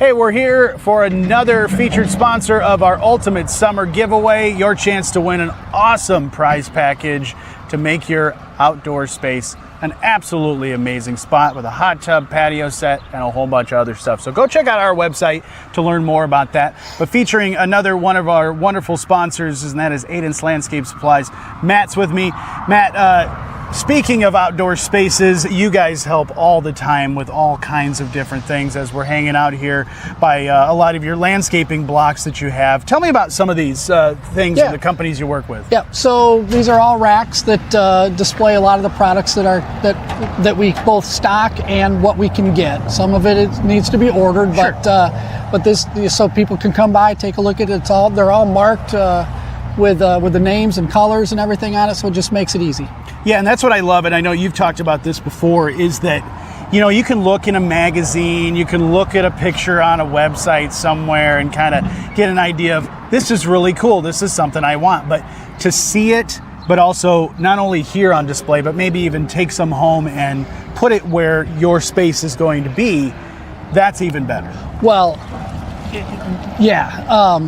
Hey, we're here for another featured sponsor of our Ultimate Summer Giveaway. Your chance to win an awesome prize package to make your outdoor space an absolutely amazing spot with a hot tub, patio set, and a whole bunch of other stuff. So go check out our website to learn more about that. But featuring another one of our wonderful sponsors, and that is Adent's Landscape Supplies. Matt's with me. Matt, speaking of outdoor spaces, you guys help all the time with all kinds of different things as we're hanging out here by a lot of your landscaping blocks that you have. Tell me about some of these things and the companies you work with. Yeah, so these are all racks that display a lot of the products that we both stock and what we can get. Some of it needs to be ordered, Sure. but this so people can come by, take a look at it. They're all marked with the names and colors and everything on it, so it just makes it easy. Yeah, and that's what I love, and I know you've talked about this before, is that, you know, you can look in a magazine, you can look at a picture on a website somewhere and kind of get an idea of, this is really cool, this is something I want. But to see it, but also not only here on display, but maybe even take some home and put it where your space is going to be, that's even better. Well, yeah,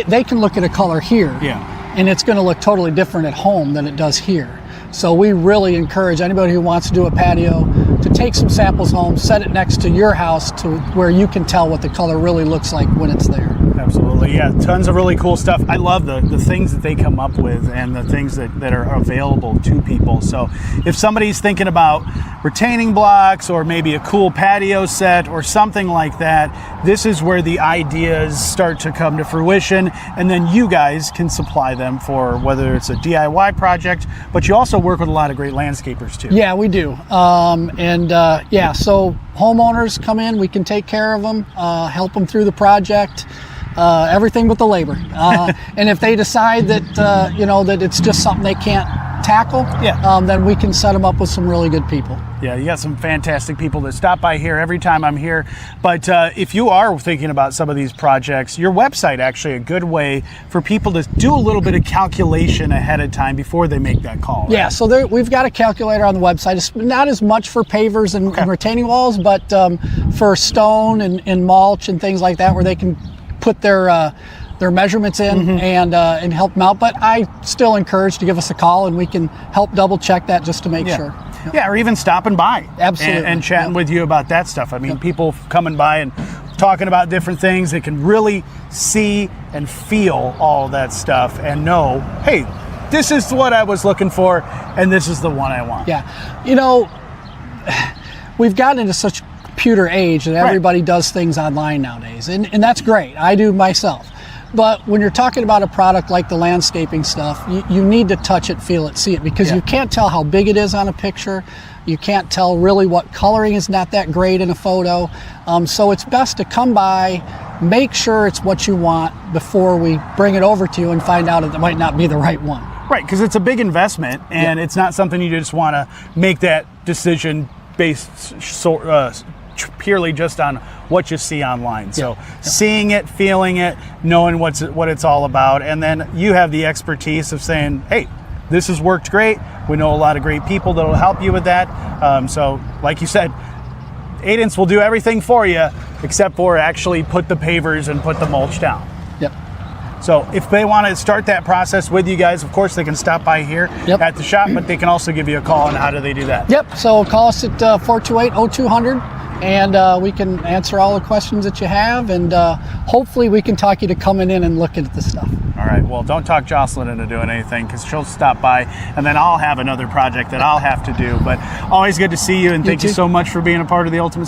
they can look at a color here, and it's going to look totally different at home than it does here. So we really encourage anybody who wants to do a patio to take some samples home, set it next to your house to where you can tell what the color really looks like when it's there. Absolutely, yeah, tons of really cool stuff. I love the things that they come up with and the things that are available to people. So if somebody's thinking about retaining blocks or maybe a cool patio set or something like that, this is where the ideas start to come to fruition, and then you guys can supply them for whether it's a DIY project, but you also work with a lot of great landscapers too. Yeah, we do. So homeowners come in, we can take care of them, help them through the project. Everything but the labor. And if they decide that that it's just something they can't tackle, then we can set them up with some really good people. Yeah, you got some fantastic people that stop by here every time I'm here. But if you are thinking about some of these projects, your website actually a good way for people to do a little bit of calculation ahead of time before they make that call. Right? Yeah, so we've got a calculator on the website. It's not as much for pavers and retaining walls, but for stone and mulch and things like that, where they can put their measurements in and help them out. But I still encourage to give us a call, and we can help double check that just to make sure. Yeah, or even stopping by. Absolutely. And chatting with you about that stuff. I mean, people coming by and talking about different things, they can really see and feel all of that stuff and know, hey, this is what I was looking for, and this is the one I want. Yeah. You know, we've gotten into such computer age that everybody does things online nowadays, and that's great. I do myself. But when you're talking about a product like the landscaping stuff, you need to touch it, feel it, see it, because you can't tell how big it is on a picture. You can't tell really what coloring is not that great in a photo. So it's best to come by, make sure it's what you want before we bring it over to you and find out that it might not be the right one. Right, because it's a big investment, and it's not something you just want to make that decision based purely just on what you see online. So seeing it, feeling it, knowing what it's all about, and then you have the expertise of saying, hey, this has worked great. We know a lot of great people that will help you with that. So like you said, Adent's will do everything for you except for actually put the pavers and put the mulch down. Yep. So if they want to start that process with you guys, of course, they can stop by here at the shop, but they can also give you a call. And how do they do that? Yep. So call us at 428-0200. And we can answer all the questions that you have, and hopefully we can talk you to coming in and looking at the stuff. All right, well, don't talk Jocelyn into doing anything, because she'll stop by, and then I'll have another project that I'll have to do. But always good to see you, and thank you so much for being a part of the Ultimate